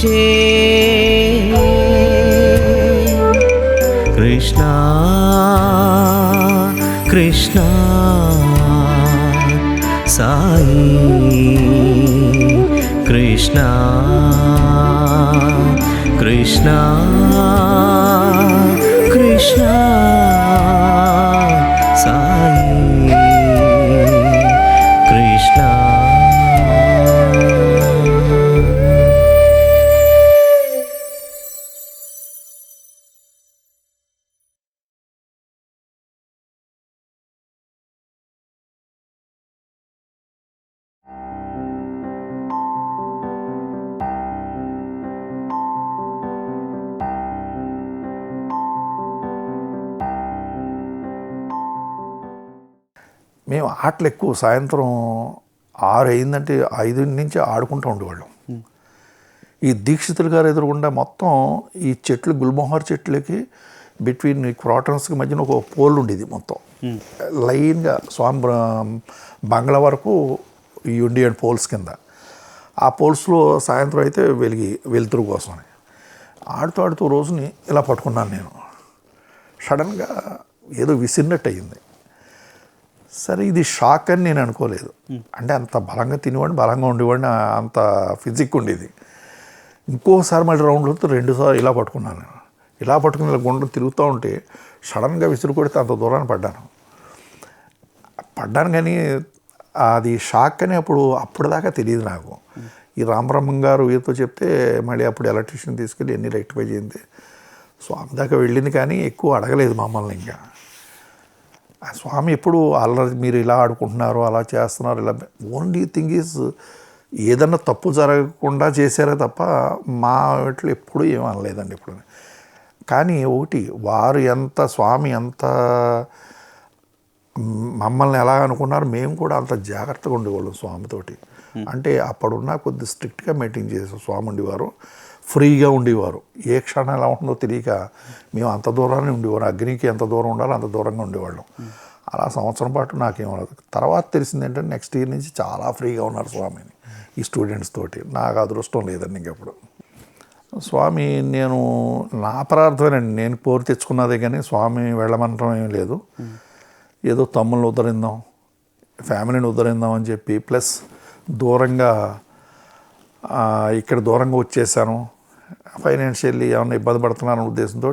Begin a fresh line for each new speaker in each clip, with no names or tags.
పిలిచే కృష్ణ కృష్ణ సాయి కృష్ణ కృష్ణ కృష్ణ సాయి కృష్ణ.
మేము ఆటలు ఎక్కువ సాయంత్రం 6 అయిందంటే 5 నుంచి ఆడుకుంటూ ఉండేవాళ్ళం. ఈ దీక్షితులు గారు ఎదురుగుండా మొత్తం ఈ చెట్లు గుల్మోహర్ చెట్లకి బిట్వీన్ క్రాటన్స్కి మధ్యన ఒక పోల్ ఉండేది. మొత్తం లైన్గా స్వామి బంగ్లా వరకు ఈ ఇండియన్ పోల్స్ కింద. ఆ పోల్స్లో సాయంత్రం అయితే వెలుతురు కోసం ఆడుతూ ఆడుతూ రోజుని ఇలా పట్టుకున్నాను నేను. సడన్గా ఏదో విసిరినట్టు అయ్యింది. సరే ఇది షాక్ అని నేను అనుకోలేదు. అంటే అంత బలంగా తినేవాడిని, బలంగా ఉండేవాడిని, అంత ఫిజిక్ ఉండేది. ఇంకోసారి మళ్ళీ రౌండ్లో 2 సార్లు ఇలా పట్టుకున్నాను నేను. ఇలా పట్టుకుని ఇలా గుండ్రం తిరుగుతూ ఉంటే సడన్గా విసురు కొడితే అంత దూరాన్ని పడ్డాను కానీ అది షాక్ అని అప్పటిదాకా తెలియదు నాకు. ఈ రామబ్రహ్మం గారు వీరితో చెప్తే మళ్ళీ అప్పుడు ఎలక్ట్రీషియన్ తీసుకెళ్ళి ఎన్ని రెక్టిఫై చేయింది. స్వామి దాకా వెళ్ళింది కానీ ఎక్కువ అడగలేదు మమ్మల్ని. ఇంకా ఆ స్వామి ఎప్పుడు అల్లరి మీరు ఇలా ఆడుకుంటున్నారు, అలా చేస్తున్నారు, ఇలా ఓన్లీ థింగ్ ఈజ్ ఏదన్నా తప్పు జరగకుండా చేశారే తప్ప మా వీటిలో ఎప్పుడూ ఏమీ అనలేదండి ఇప్పుడు. కానీ ఒకటి స్వామి ఎంత మమ్మల్ని ఎలా అనుకున్నారు, మేము కూడా అంత జాగ్రత్తగా ఉండేవాళ్ళం స్వామితోటి. అంటే అప్పుడున్న కొద్ది స్ట్రిక్ట్గా మెయింటైన్ చేసే స్వామి ఉండేవారు, ఫ్రీగా ఉండేవారు. ఏ క్షణం ఎలా ఉంటుందో తెలియక మేము అంత దూరాన్ని ఉండేవారు. అగ్నికి ఎంత దూరం ఉండాలో అంత దూరంగా ఉండేవాళ్ళం. అలా సంవత్సరం పాటు నాకేమన్నది. తర్వాత తెలిసింది ఏంటంటే నెక్స్ట్ ఇయర్ నుంచి చాలా ఫ్రీగా ఉన్నారు స్వామిని ఈ స్టూడెంట్స్ తోటి. నాకు అదృష్టం లేదండి ఇంకెప్పుడు. స్వామి నేను నా ప్రార్థనేనండి, నేను కోరి తెచ్చుకున్నదే కానీ స్వామి వెళ్ళమంటం ఏం లేదు. ఏదో తమ్ముళ్ళని ఉద్ధరిద్దాం, ఫ్యామిలీని ఉద్ధరిద్దాం అని చెప్పి, ప్లస్ దూరంగా ఇక్కడ దూరంగా వచ్చేసాను, ఫైనాన్షియల్లీ ఏమైనా ఇబ్బంది పడుతున్నాను ఉద్దేశంతో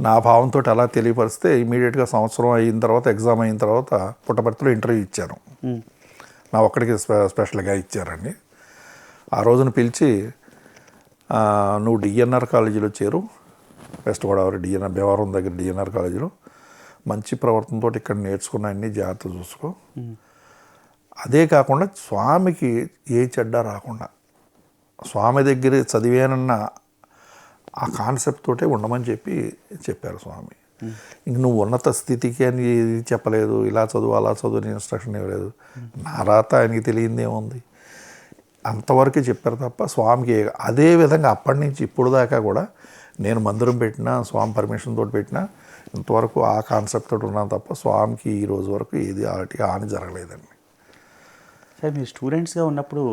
నా భావంతో అలా తెలియపరిస్తే ఇమీడియట్గా సంవత్సరం అయిన తర్వాత, ఎగ్జామ్ అయిన తర్వాత పుట్టపర్తిలో ఇంటర్వ్యూ ఇచ్చాను. నా ఒక్కడికి స్పెషల్గా ఇచ్చారండి. ఆ రోజున పిలిచి నువ్వు డిఎన్ఆర్ కాలేజీలో చేరు, వెస్ట్ గోదావరి భీమవరం దగ్గర డిఎన్ఆర్ కాలేజీలో మంచి ప్రవర్తనతో ఇక్కడ నేర్చుకున్న అన్ని జాగ్రత్తలు చూసుకో, అదే కాకుండా స్వామికి ఏ చెడ్డ రాకుండా స్వామి దగ్గర చదివానన్న ఆ కాన్సెప్ట్ తోటే ఉండమని చెప్పారు స్వామి. ఇంక నువ్వు ఉన్నత స్థితికి అని చెప్పలేదు, ఇలా చదువు అలా చదువు అని ఇన్స్ట్రక్షన్ ఇవ్వలేదు. నా రాత ఆయనకి తెలియంది ఏముంది, అంతవరకు చెప్పారు తప్ప స్వామికి. అదే విధంగా అప్పటి నుంచి ఇప్పుడు దాకా కూడా నేను మందిరం పెట్టినా, స్వామి పర్మిషన్ తోటి పెట్టినా, ఇంతవరకు ఆ కాన్సెప్ట్ తోటి ఉన్నాను తప్ప స్వామికి ఈ రోజు వరకు ఏది హాని జరగలేదండి.
సార్ మీరు స్టూడెంట్స్గా ఉన్నప్పుడు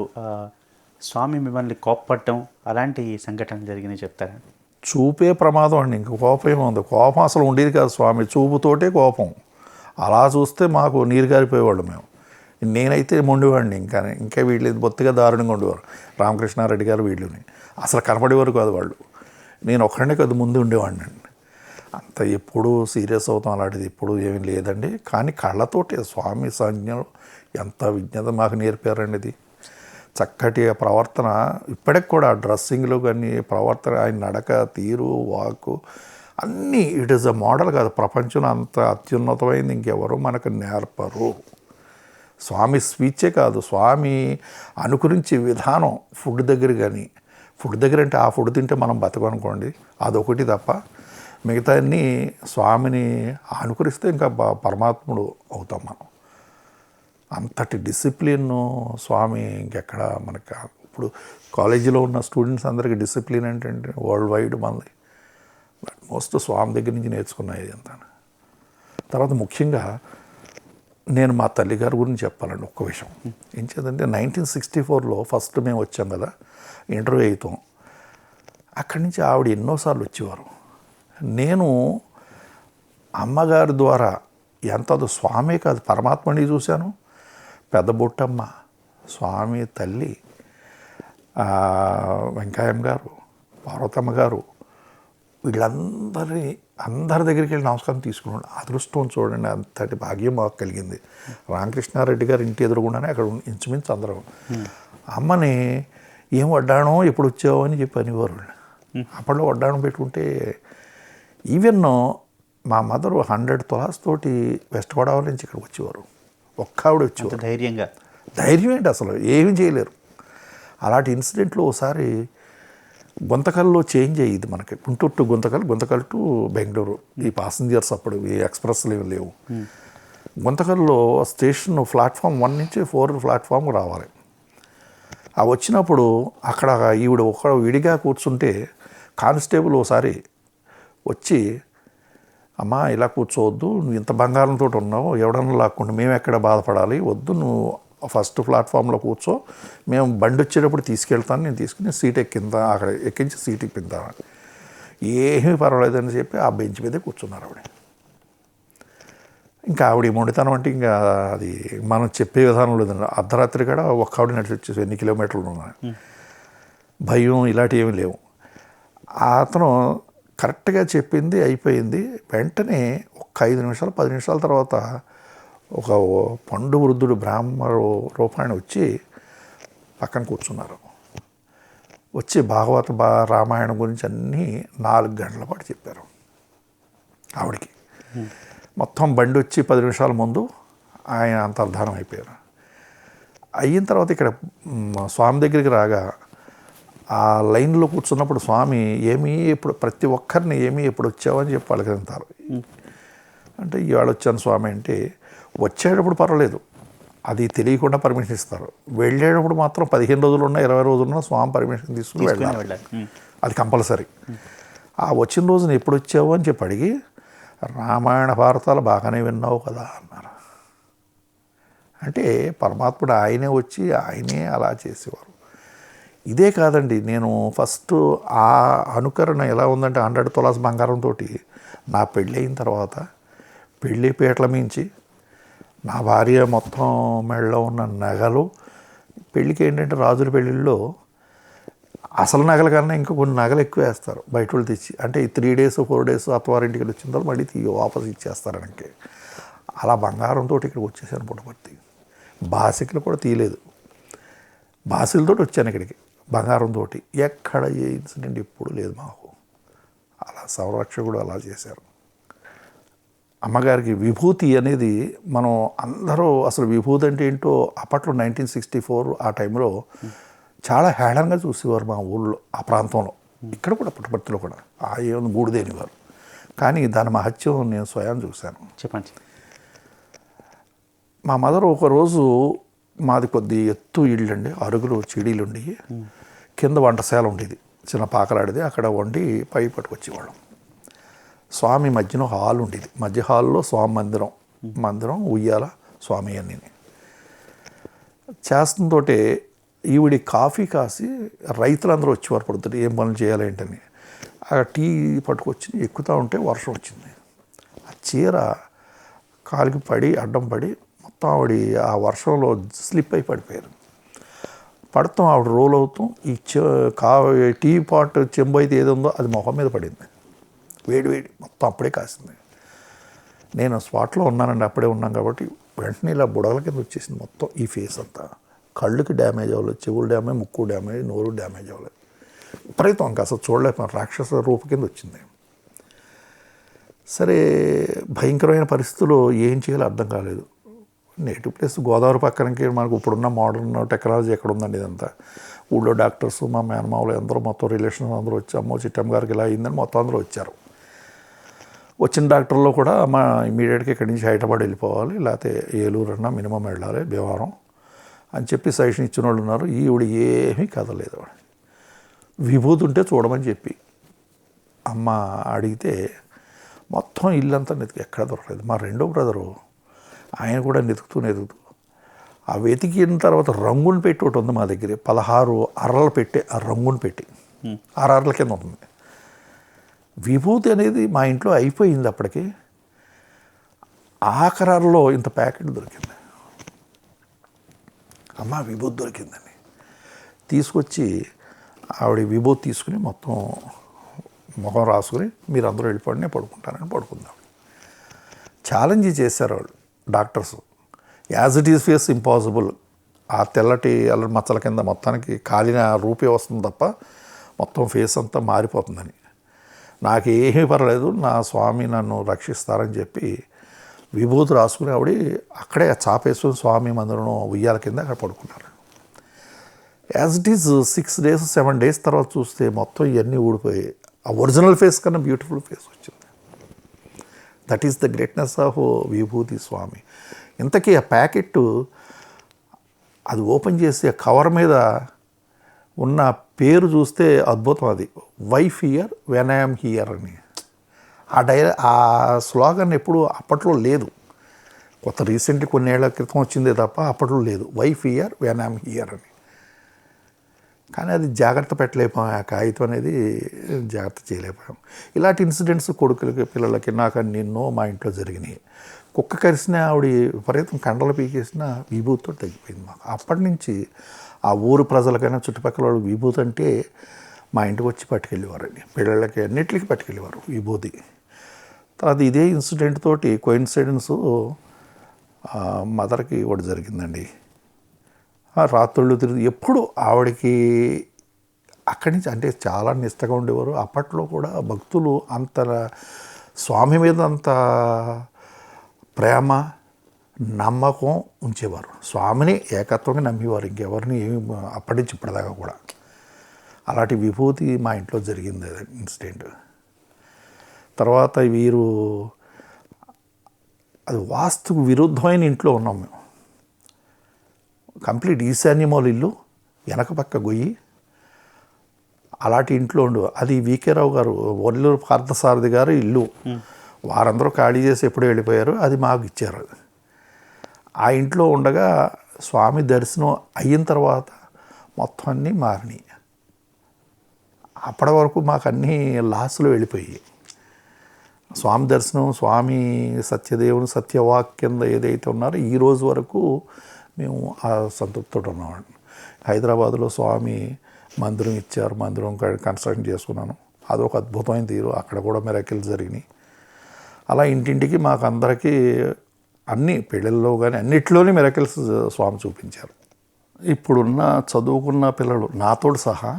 స్వామి మిమ్మల్ని కోప్పడటం అలాంటి సంఘటనలు జరిగినాయి చెప్తారా?
చూపే ప్రమాదం అండి, ఇంక కోపం ఏముంది. కోపం అసలు ఉండేది కాదు, స్వామి చూపుతోటే కోపం. అలా చూస్తే మాకు నీరు గారిపోయేవాళ్ళు మేము. నేనైతే మొండివాడిని, ఇంకా వీళ్ళు బొత్తిగా దారుణంగా ఉండేవారు. రామకృష్ణారెడ్డి గారు వీళ్ళని అసలు కనపడేవారు కాదు వాళ్ళు. నేను ఒక్కడే కాదు ముందు ఉండేవాడిని అండి. అంత ఎప్పుడు సీరియస్ అవుతాం అలాంటిది ఎప్పుడు ఏమీ లేదండి. కానీ కళ్ళతోటి స్వామి సంజ్ఞలు ఎంత విజ్ఞత మాకు నేర్పారండి. ఇది చక్కటి ప్రవర్తన ఇప్పటికి కూడా డ్రెస్సింగ్లో కానీ ప్రవర్తన, ఆయన నడక తీరు, వాక్కు అన్నీ ఇట్ ఈస్ అ మోడల్ కాదు. ప్రపంచంలో అంత అత్యున్నతమైంది ఇంకెవరు మనకు నేర్పరు. స్వామి స్పీచే కాదు, స్వామి అనుకరించే విధానం ఫుడ్ దగ్గర కానీ, ఫుడ్ దగ్గర అంటే ఆ ఫుడ్ తింటే మనం బతకనుకోండి, అదొకటి తప్ప మిగతా అన్నీ స్వామిని అనుకరిస్తే ఇంకా పరమాత్ముడు అవుతాం మనం. అంతటి డిసిప్లిన్ స్వామి ఇంకెక్కడ మనకి. ఇప్పుడు కాలేజీలో ఉన్న స్టూడెంట్స్ అందరికీ డిసిప్లిన్ ఏంటంటే వరల్డ్ వైడ్ మనది మోస్ట్ స్వామి దగ్గర నుంచి నేర్చుకున్నాయి అంతా. తర్వాత ముఖ్యంగా నేను మా తల్లిగారి గురించి చెప్పాలండి ఒక్క విషయం. ఏం చేద్దంటే 1964లో ఫస్ట్ మేము వచ్చాం కదా, ఇంటర్వ్యూ అవుతాం. అక్కడి నుంచి ఆవిడ ఎన్నోసార్లు వచ్చేవారు. నేను అమ్మగారి ద్వారా ఎంతదో స్వామే కాదు పరమాత్మని చూశాను. పెద్ద బొట్టమ్మ, స్వామి తల్లి, వెంకయ్యమ్మ గారు, పార్వతమ్మ గారు, అందరి దగ్గరికి వెళ్ళి నమస్కారం తీసుకున్నాడు. అదృష్టం చూడండి, అంతటి భాగ్యం మాకు కలిగింది. రామకృష్ణారెడ్డి గారు ఇంటి ఎదురుగుండానే అక్కడ ఇంచుమించు అందరం. అమ్మని ఏం వడ్డాణో ఎప్పుడు వచ్చావు అని చెప్పి అనేవారు. అప్పట్లో వడ్డాణం పెట్టుకుంటే ఈవెన్ మా మదరు 100 తులాస్ తోటి వెస్ట్ గోదావరి నుంచి ఇక్కడికి వచ్చేవారు. ఒక్క ఆవిడ వచ్చేవారు. ధైర్యం ఏంటి అసలు, ఏమీ చేయలేరు. అలాంటి ఇన్సిడెంట్లో ఒకసారి గుంతకల్లో చేంజ్ అయ్యింది మనకి, గుంటూరు టు గుంతకల్ టు బెంగళూరు. ఈ పాసెంజర్స్ అప్పుడు ఈ ఎక్స్ప్రెస్లు ఏమి లేవు. గుంతకల్లో స్టేషన్ ప్లాట్ఫామ్ 1 నుంచి 4 ప్లాట్ఫామ్ రావాలి. ఆ వచ్చినప్పుడు అక్కడ ఈవిడ ఒక విడిగా కూర్చుంటే కానిస్టేబుల్ ఒకసారి వచ్చి, అమ్మా ఇలా కూర్చోవద్దు, నువ్వు ఇంత బంగారంతో ఉన్నావు, ఎవడన్నా లాక్కుండా మేము ఎక్కడ బాధపడాలి, వద్దు, నువ్వు ఫస్ట్ ప్లాట్ఫామ్లో కూర్చో, మేము బండి వచ్చేటప్పుడు తీసుకెళ్తాను, నేను తీసుకుని సీట్ ఎక్కిందా, అక్కడ ఎక్కించి సీట్ ఇప్పిందా. ఏమీ పర్వాలేదని చెప్పి ఆ బెంచ్ మీదే కూర్చున్నారు ఆవిడ. ఇంకా ఆవిడ మొండితనం అంటే ఇంకా అది మనం చెప్పే విధానం లేదండి. అర్ధరాత్రి కూడా ఒక్క ఆవిడ నడిచి వచ్చేసి ఎన్ని కిలోమీటర్లు ఉన్నాయి. భయం ఇలాంటివి ఏమీ లేవు. అతను కరెక్ట్గా చెప్పింది అయిపోయింది. వెంటనే ఒక 5 నిమిషాలు 10 నిమిషాల తర్వాత ఒక పండు వృద్ధుడు బ్రాహ్మ రూపాయన వచ్చి పక్కన కూర్చున్నారు. వచ్చి భాగవత రామాయణం గురించి అన్నీ 4 గంటల పాటు చెప్పారు ఆవిడకి. మొత్తం బండి వచ్చి 10 నిమిషాల ముందు ఆయన అంతర్ధానం అయిపోయారు. అయిన తర్వాత ఇక్కడ స్వామి దగ్గరికి రాగా ఆ లైన్లో కూర్చున్నప్పుడు స్వామి ఏమీ ఎప్పుడు ప్రతి ఒక్కరిని ఏమీ ఎప్పుడు వచ్చావని చెప్పి పలకరింతారు. అంటే ఇవాళ వచ్చాను స్వామి అంటే, వచ్చేటప్పుడు పర్వాలేదు, అది తెలియకుండా పర్మిషన్ ఇస్తారు. వెళ్ళేటప్పుడు మాత్రం 15 రోజులు ఉన్నా 20 రోజులు ఉన్నా స్వామి పర్మిషన్ తీసుకుని వెళ్ళాలి, అది కంపల్సరీ. ఆ వచ్చిన రోజున ఎప్పుడు వచ్చావు అని చెప్పి అడిగి, రామాయణ భారతాలు బాగానే విన్నావు కదా అన్నారు. అంటే పరమాత్ముడు ఆయనే వచ్చి ఆయనే అలా చేసేవారు. ఇదే కాదండి, నేను ఫస్ట్ ఆ అనుకరణ ఎలా ఉందంటే 100 తులాస్ బంగారంతో నా పెళ్ళి అయిన తర్వాత పెళ్ళి పీటల మించి నా భార్య మొత్తం మెడలో ఉన్న నగలు, పెళ్ళికి ఏంటంటే రాజుల పెళ్ళిళ్ళలో అసలు నగల కన్నా ఇంకా కొన్ని నగలు ఎక్కువ వేస్తారు బయట వాళ్ళు తెచ్చి. అంటే ఈ 3 days 4 days అత్తవారింటికి వచ్చిన తర్వాత మళ్ళీ వాపస్ ఇచ్చేస్తారు వెనక్కి. అలా బంగారంతో ఇక్కడికి వచ్చేసాను పుట్టపర్తి. బాసికలు కూడా తీయలేదు, బాసిలతో వచ్చాను ఇక్కడికి బంగారంతో. ఎక్కడ ఏ ఇన్సిడెంట్ ఎప్పుడు లేదు మాకు. అలా సంరక్షకుడు అలా చేశారు. అమ్మగారికి విభూతి అనేది మనం అందరూ అసలు విభూతి అంటే ఏంటో అప్పట్లో 1964 ఆ టైంలో చాలా హేళనగా చూసేవారు మా ఊళ్ళో, ఆ ప్రాంతంలో, ఇక్కడ కూడా పుట్టపర్తిలో కూడా. ఆ ఏమైనా గూడుదేనివారు. కానీ దాని మహత్యం నేను స్వయం చూశాను.
చెప్పండి.
మా మదర్ ఒకరోజు, మాది కొద్ది ఎత్తు ఇళ్ళు అండి, అరుగులు చెడీలు ఉండి, కింద వంటశాల ఉండేది, చిన్న పాకలాడిది, అక్కడ వండి పై పట్టుకొచ్చేవాళ్ళం. స్వామి మధ్యలో హాల్ ఉండేది, మధ్య హాల్లో స్వామి మందిరం ఉయ్యాల స్వామి అన్నీ చేస్తుందోటే ఈవిడి కాఫీ కాసి రైతులందరూ వచ్చేవారు పడుతుంది, ఏం పనులు చేయాలి ఏంటని. ఆ టీ పట్టుకొచ్చి ఎక్కుతూ ఉంటే వర్షం వచ్చింది. ఆ చీర కాలికి పడి అడ్డం పడి మొత్తం ఆవిడ ఆ వర్షంలో స్లిప్ అయి పడిపోయారు. పడతాం ఆవిడ రోల్ అవుతాం, ఈ టీ పాట్ చెంబు అయితే ఏది ఉందో అది మొహం మీద పడింది, వేడి మొత్తం అప్పుడే కాసింది. నేను స్పాట్లో ఉన్నానండి, అప్పుడే ఉన్నాం కాబట్టి వెంటనే ఇలా బుడగల కింద వచ్చేసింది మొత్తం ఈ ఫేస్ అంతా. కళ్ళుకి డ్యామేజ్ అవ్వలేదు, చెవులు డ్యామేజ్, ముక్కు డ్యామేజ్, నోరు డ్యామేజ్ అవ్వలేదు. విపరీతం ఇంకా అసలు చూడలేకపోయినా, రాక్షస రూప కింద వచ్చింది. సరే, భయంకరమైన పరిస్థితుల్లో ఏం చేయాలో అర్థం కాలేదు. నేటివ్ ప్లేస్ గోదావరి పక్కనకి మనకు ఇప్పుడున్న మోడర్న్ టెక్నాలజీ ఎక్కడ ఉందండి, ఇదంతా. ఊళ్ళో డాక్టర్స్, మా మేనమావులు అందరూ మొత్తం రిలేషన్స్ అందరూ వచ్చి, అమ్మో చిట్టమ్మ గారికి ఇలా అయిందని మొత్తం అందరూ వచ్చారు. వచ్చిన డాక్టర్లో కూడా మా ఇమీడియట్గా ఇక్కడి నుంచి హైదరాబాద్ వెళ్ళిపోవాలి, లేకపోతే ఏలూరు అన్నా మినిమం వెళ్ళాలి, భీమవరం అని చెప్పి సజెషన్ ఇచ్చిన వాళ్ళు ఉన్నారు. ఈవిడ ఏమీ కదలేదు. విభూతి ఉంటే చూడమని చెప్పి అమ్మ అడిగితే మొత్తం ఇల్లంతా ఎక్కడ దొరకలేదు. మా రెండో బ్రదరు ఆయన కూడా వెతుకుతూ ఆ వెతికిన తర్వాత రంగులు పెట్టి ఒకటి ఉంది మా దగ్గర, 16 అర్రలు పెట్టి, ఆ రంగులు పెట్టి ఆర్ఆర్ల కింద ఉంటుంది. విభూతి అనేది మా ఇంట్లో అయిపోయింది అప్పటికి. ఆఖరాల్లో ఇంత ప్యాకెట్ దొరికింది. అమ్మ విభూతి దొరికిందని తీసుకొచ్చి ఆవిడ విభూతి తీసుకుని మొత్తం ముఖం రాసుకుని మీరు అందరూ వెళ్ళిపోండి, నేను పడుకుంటానని పడుకుందాం. ఛాలెంజ్ చేశారు వాళ్ళు doctors. As it is face impossible. ఆ తెల్లటి అల్లరి మచ్చల కింద మొత్తానికి కాలిన రూపే వస్తుంది తప్ప మొత్తం ఫేస్ అంతా మారిపోతుందని. నాకు ఏమీ పర్లేదు, నా స్వామి నన్ను రక్షిస్తారని చెప్పి విభూతి రాసుకుని ఆవిడ అక్కడే చాపేసుకుని స్వామి మందిరం ఉయ్యాల కింద అక్కడ పడుకున్నారు. As it is 6 days 7 days తర్వాత చూస్తే మొత్తం ఇవన్నీ ఊడిపోయి ఆ ఒరిజినల్ ఫేస్ కన్నా బ్యూటిఫుల్ ఫేస్ వచ్చింది. That is the greatness of విభూతి స్వామి. ఇంతకీ ఆ ప్యాకెట్ అది ఓపెన్ చేసి ఆ కవర్ మీద ఉన్న పేరు చూస్తే అద్భుతం. అది wife here when I'm here అని. ఆ స్లోగన్ ఎప్పుడు అప్పట్లో లేదు, కొత్త రీసెంట్లీ కొన్ని ఏళ్ల క్రితం వచ్చిందే తప్ప అప్పట్లో లేదు. Wife here when I'm here అని. కానీ అది జాగ్రత్త పెట్టలేకపోయాం, ఆ కాగితం అనేది జాగ్రత్త చేయలేకపోయాం. ఇలాంటి ఇన్సిడెంట్స్ కొడుకులకి పిల్లలకి నాకు నిన్నో మా ఇంట్లో జరిగినాయి. కుక్క కరిసిన ఆవిడ విపరీతం కండలు పీకేసిన విభూతితో తగ్గిపోయింది మాకు. అప్పటి నుంచి ఆ ఊరు ప్రజలకైనా చుట్టుపక్కల వాళ్ళు విభూతి అంటే మా ఇంటికి వచ్చి పట్టుకెళ్ళేవారండి. పిల్లలకి అన్నిటికీ పట్టుకెళ్ళేవారు విభూతి. తర్వాత ఇదే ఇన్సిడెంట్ తోటి కోయిన్సిడెన్స్ మదర్కి ఒకటి జరిగిందండి. రాత్రుళ్ళు తిరిగి ఎప్పుడు ఆవిడకి అక్కడి నుంచి అంటే చాలా నిష్టగా ఉండేవారు. అప్పట్లో కూడా భక్తులు అంత స్వామి మీద అంత ప్రేమ నమ్మకం ఉంచేవారు. స్వామిని ఏకత్వంగా నమ్మేవారు, ఇంకెవరిని ఏమి అప్పటి నుంచి ఇప్పటిదాకా కూడా. అలాంటి విభూతి మా ఇంట్లో జరిగింది ఇన్సిడెంట్. తర్వాత వీరు అది వాస్తుకు విరుద్ధమైన ఇంట్లో ఉన్నాం మేము. కంప్లీట్ ఈశాన్యమూల ఇల్లు, వెనక పక్క గొయ్యి, అలాంటి ఇంట్లో ఉండు. అది వికే రావు గారు, ఒల్లూరు పార్థసారథి గారు ఇల్లు. వారందరూ ఖాళీ చేసి ఎప్పుడూ వెళ్ళిపోయారు, అది మాకు ఇచ్చారు. ఆ ఇంట్లో ఉండగా స్వామి దర్శనం అయిన తర్వాత మొత్తం అన్నీ మారినాయి. అప్పటి వరకు మాకు అన్నీ లాస్లో వెళ్ళిపోయాయి. స్వామి దర్శనం, స్వామి సత్యదేవుని సత్యవాక్ కింద ఏదైతే ఉన్నారో ఈ రోజు వరకు మేము ఆ సంతృప్తితో ఉన్నామండి. హైదరాబాద్లో స్వామి మందిరం ఇచ్చారు, మందిరం కన్స్ట్రక్షన్ చేసుకున్నాను. అదొక అద్భుతమైన తీరు, అక్కడ కూడా మిరాకిల్స్ జరిగినాయి. అలా ఇంటింటికి మాకు అందరికీ అన్ని పెళ్ళిళ్ళలో కానీ అన్నిట్లోనే మిరాకిల్స్ స్వామి చూపించారు. ఇప్పుడున్న చదువుకున్న పిల్లలు నాతోడు సహా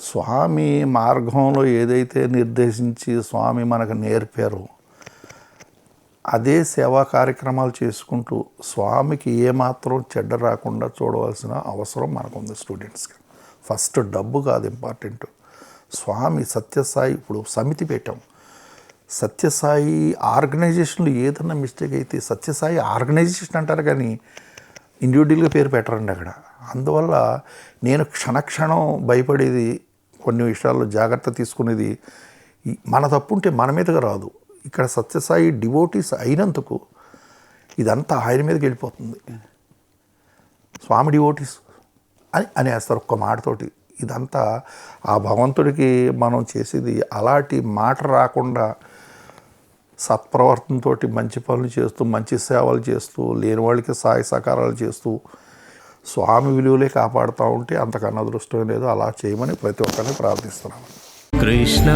స్వామి మార్గంలో ఏదైతే నిర్దేశించి స్వామి మనకు నేర్పారో అదే సేవా కార్యక్రమాలు చేసుకుంటూ స్వామికి ఏమాత్రం చెడ్డ రాకుండా చూడవలసిన అవసరం మనకుంది స్టూడెంట్స్కి. ఫస్ట్ డబ్బు కాదు ఇంపార్టెంట్. స్వామి సత్యసాయి ఇప్పుడు సమితి పెట్టాం. సత్యసాయి ఆర్గనైజేషన్లో ఏదన్నా మిస్టేక్ అయితే సత్యసాయి ఆర్గనైజేషన్ అంటారు కానీ ఇండివిజువల్గా పేరు పెట్టరండి అక్కడ. అందువల్ల నేను క్షణక్షణం భయపడేది, కొన్ని విషయాల్లో జాగ్రత్త తీసుకునేది. మన తప్పు ఉంటే మన మీదగా రాదు. ఇక్కడ సత్యసాయి డివోటీస్ అయినందుకు ఇదంతా ఆయన మీదకి వెళ్ళిపోతుంది. స్వామి డివోటీస్ అని అనేస్తారు ఒక్క మాటతోటి. ఇదంతా ఆ భగవంతుడికి మనం చేసేది. అలాంటి మాట రాకుండా సత్ప్రవర్తనతో మంచి పనులు చేస్తూ, మంచి సేవలు చేస్తూ, లేని వాళ్ళకి సహాయ సహకారాలు చేస్తూ స్వామి విలువలే కాపాడుతూ ఉంటే అంతకన్నా అదృష్టం లేదు. అలా చేయమని ప్రతి ఒక్కరిని ప్రార్థిస్తున్నాను.
కృష్ణ